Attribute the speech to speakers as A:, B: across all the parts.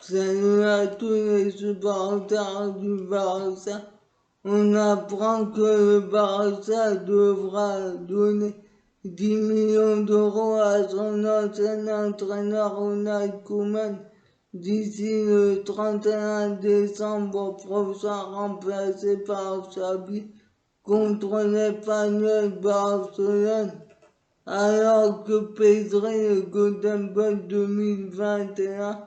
A: Salut à tous les supporters du Barça. On apprend que le Barça devra donner 10 millions d'euros à son ancien entraîneur Ronald Koeman d'ici le 31 décembre prochain, remplacé par Xavi contre l'Espagnol Barcelone. Alors que Pedri, le Golden Boy 2021,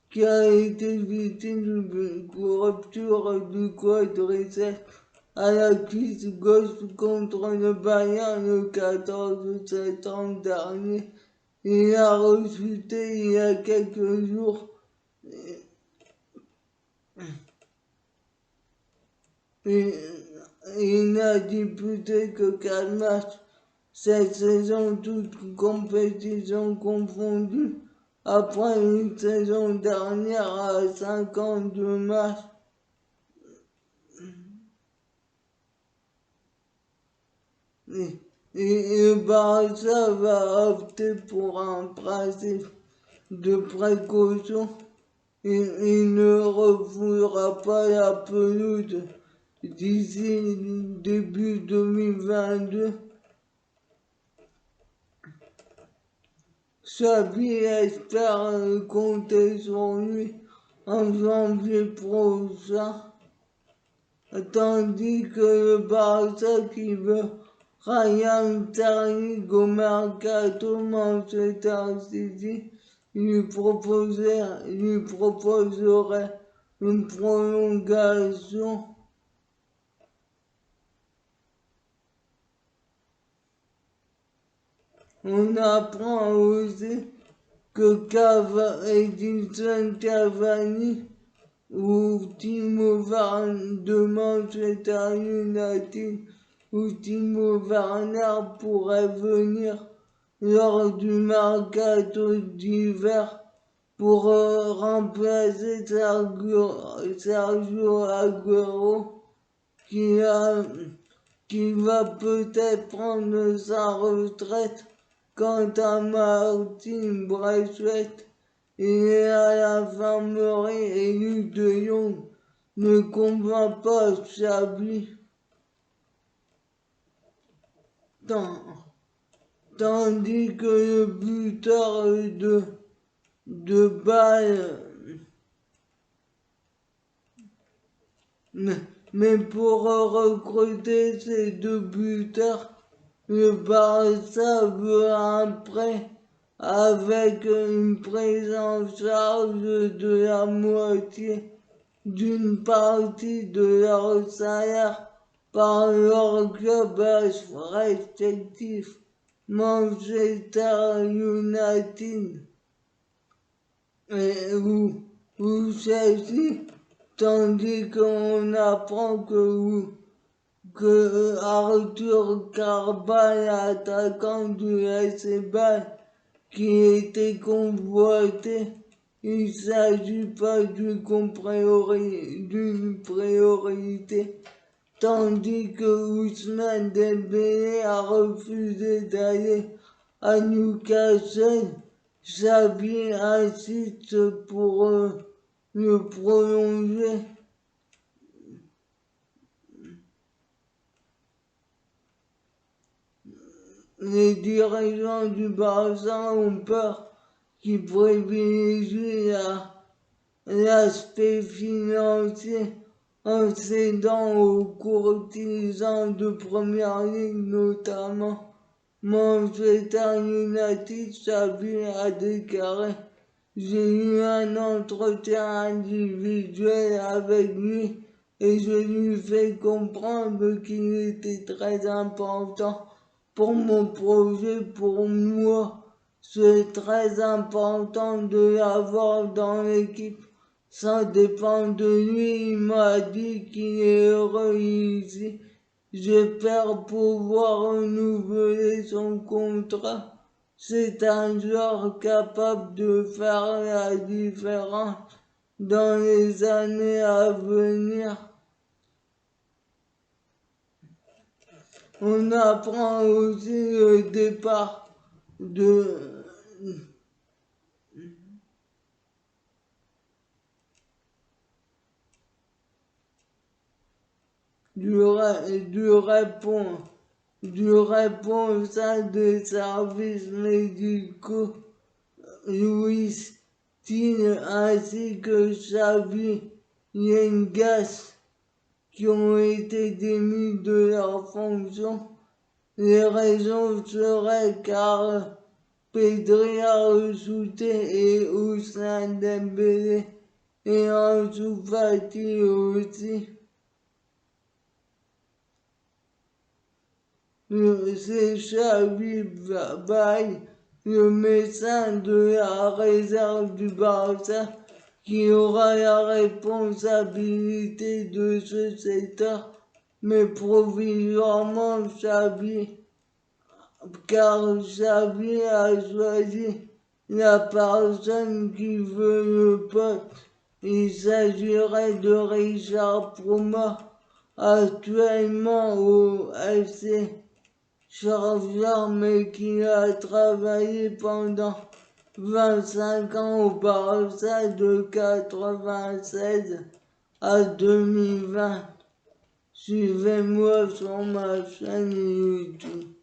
A: qui a été victime d'une rupture du quadriceps à la cuisse gauche contre le Bayern le 14 septembre dernier. Il a rechuté il y a quelques jours. Il n'a disputé que 4 matchs cette saison, toutes compétitions confondues, après une saison dernière à 52 matchs. Et le Barça va opter pour un principe de précaution. Il ne refoulera pas la pelouse d'ici début 2022. Xavi espère compter sur lui en janvier prochain, tandis que le Barça qui veut Raheem Sterling au mercato Manchester City lui proposerait une prolongation. On apprend aussi que Edinson Cavani ou Timo Werner de Manchester United ou Timo Werner pourrait venir lors du mercato d'hiver pour remplacer Sergio Aguero qui va peut-être prendre sa retraite. Quant à Martin Braithwaite, il est à l'infirmerie et Luc de Jong ne convainc pas Xavi. Tandis que le buteur de balle, mais pour recruter ces deux buteurs, le Barça veut un prêt avec une prise en charge de la moitié d'une partie de leur salaire par leur club respectif, Manchester United ou Chelsea, tandis qu'on apprend que Arthur Carbal, attaquant du AC Bâle, qui était convoité, il ne s'agit pas d'une priorité, tandis que Ousmane Dembélé a refusé d'aller à Newcastle. Xavi insiste pour le prolonger. Les dirigeants du Barça ont peur qu'il privilégie l'aspect financier en cédant aux courtisans de première ligne, notamment Manchester United. Xavi a déclaré: j'ai eu un entretien individuel avec lui et je lui fais comprendre qu'il était très important pour mon projet. Pour moi, c'est très important de l'avoir dans l'équipe. Ça dépend de lui. Il m'a dit qu'il est heureux ici. J'espère pouvoir renouveler son contrat. C'est un joueur capable de faire la différence dans les années à venir. On apprend aussi le départ de du responsable des services médicaux Louis Tine ainsi que Xavi Yengas qui ont été démis de leurs fonctions. Les raisons seraient car Pedri a ressouté et Ousmane Dembélé et Ansu Fati aussi. C'est Xavi Baye, le médecin de la réserve du Barça, qui aura la responsabilité de ce secteur, mais provisoirement Xavi, car Xavi a choisi la personne qui veut le poste. Il s'agirait de Richard Prouma, actuellement au FC Chargeur, mais qui a travaillé pendant 25 ans au Barça de 96 à 2020. Suivez-moi sur ma chaîne YouTube.